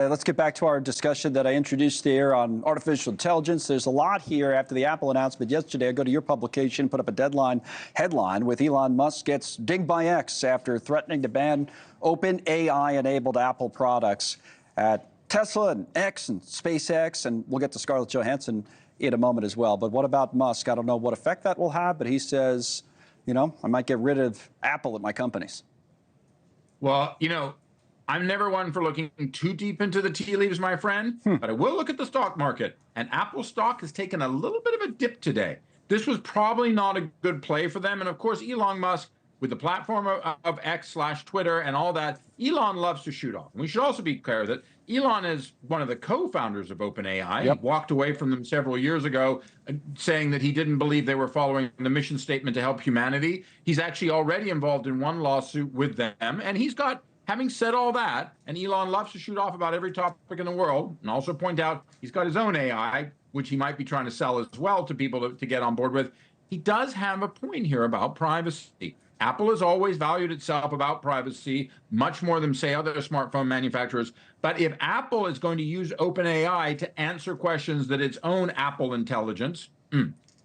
Let's get back to our discussion that I introduced there on artificial intelligence. There's a lot here after the Apple announcement yesterday. I go to your publication, put up a headline with Elon Musk gets dinged by X after threatening to ban OpenAI-enabled Apple products at Tesla and X and SpaceX. And we'll get to Scarlett Johansson in a moment as well. But what about Musk? I don't know what effect that will have, but he says, you know, I might get rid of Apple at my companies. Well, I'm never one for looking too deep into the tea leaves, my friend, but I will look at the stock market. And Apple stock has taken a little bit of a dip today. This was probably not a good play for them. And of course, Elon Musk, with the platform of X/Twitter and all that, Elon loves to shoot off. And we should also be clear that Elon is one of the co-founders of OpenAI. Yep. He walked away from them several years ago, saying that he didn't believe they were following the mission statement to help humanity. He's actually already involved in one lawsuit with them. And he's got, having said all that, and Elon loves to shoot off about every topic in the world, and also point out he's got his own AI, which he might be trying to sell as well to people to get on board with. He does have a point here about privacy. Apple has always valued itself about privacy, much more than, say, other smartphone manufacturers. But if Apple is going to use OpenAI to answer questions that its own Apple Intelligence,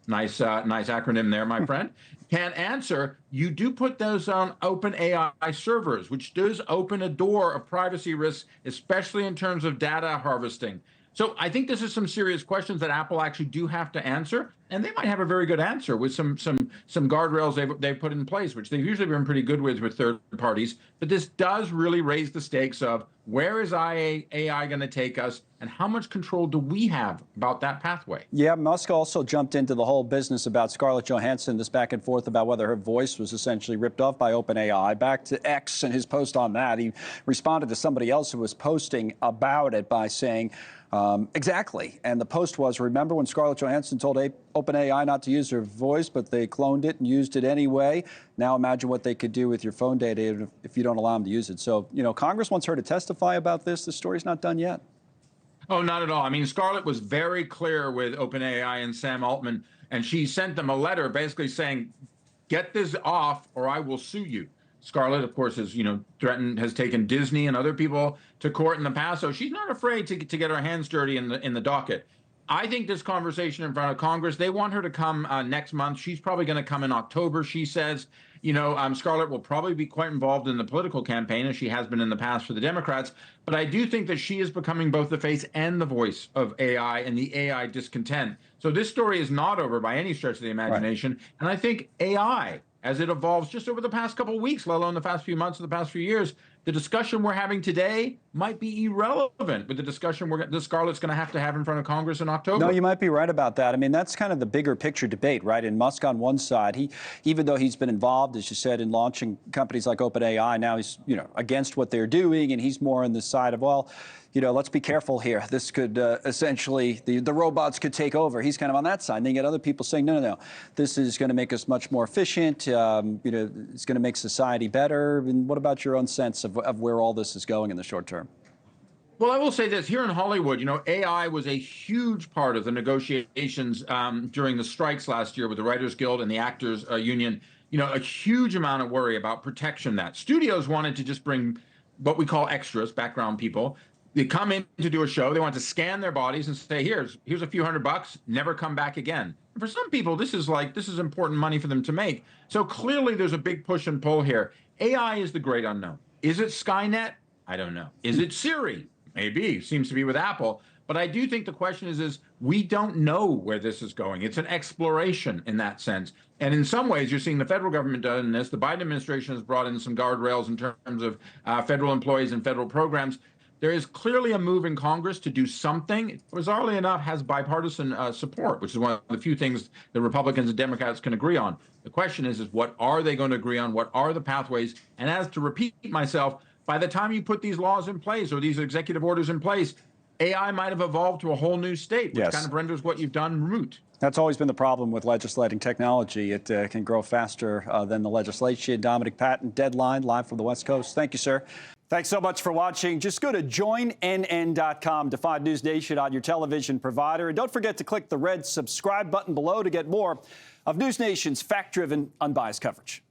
nice acronym there, my friend, can't answer, you do put those on OpenAI servers, which does open a door of privacy risks, especially in terms of data harvesting. So I think this is some serious questions that Apple actually do have to answer, and they might have a very good answer with some guardrails they've put in place, which they've usually been pretty good with third parties. But this does really raise the stakes of where is AI going to take us, and how much control do we have about that pathway? Yeah, Musk also jumped into the whole business about Scarlett Johansson, this back and forth about whether her voice was essentially ripped off by OpenAI. Back to X and his post on that, he responded to somebody else who was posting about it by saying, exactly. And the post was, remember when Scarlett Johansson told OpenAI not to use her voice, but they cloned it and used it anyway? Now imagine what they could do with your phone data if you don't allow them to use it. So, Congress wants her to testify about this. The story's not done yet. Oh, not at all. I mean, Scarlett was very clear with OpenAI and Sam Altman, and she sent them a letter basically saying, get this off or I will sue you. Scarlett, of course, has has taken Disney and other people to court in the past, so she's not afraid to get her hands dirty in the docket. I think this conversation in front of Congress, they want her to come next month. She's probably going to come in October, she says. Scarlett will probably be quite involved in the political campaign, as she has been in the past for the Democrats. But I do think that she is becoming both the face and the voice of AI and the AI discontent. So this story is not over by any stretch of the imagination. Right. And I think AI, as it evolves just over the past couple of weeks, let alone the past few months or the past few years, the discussion we're having today might be irrelevant with the discussion the Scarlett's going to have in front of Congress in October. No, you might be right about that. I mean, that's kind of the bigger picture debate, right? And Musk on one side, even though he's been involved, as you said, in launching companies like OpenAI, now he's, against what they're doing, and he's more on the side of, well, let's be careful here. This could essentially, the robots could take over. He's kind of on that side. And then you get other people saying, no, this is going to make us much more efficient. It's going to make society better. And what about your own sense of where all this is going in the short term? Well, I will say this. Here in Hollywood, AI was a huge part of the negotiations during the strikes last year with the Writers Guild and the Actors Union. A huge amount of worry about protection that. Studios wanted to just bring what we call extras, background people. They come in to do a show. They want to scan their bodies and say, here's a few $100, never come back again. And for some people, this is important money for them to make. So clearly there's a big push and pull here. AI is the great unknown. Is it Skynet? I don't know. Is it Siri? Maybe. Seems to be with Apple. But I do think the question is we don't know where this is going. It's an exploration in that sense. And in some ways, you're seeing the federal government doing this. The Biden administration has brought in some guardrails in terms of federal employees and federal programs. There is clearly a move in Congress to do something. Bizarrely enough, has bipartisan support, which is one of the few things that Republicans and Democrats can agree on. The question is what are they going to agree on? What are the pathways? And as to repeat myself, by the time you put these laws in place or these executive orders in place, AI might have evolved to a whole new state, which kind of renders what you've done moot. That's always been the problem with legislating technology. It can grow faster than the legislation. Dominic Patten, Deadline, live from the West Coast. Thank you, sir. Thanks so much for watching. Just go to joinnn.com to find News Nation on your television provider. And don't forget to click the red subscribe button below to get more of News Nation's fact-driven, unbiased coverage.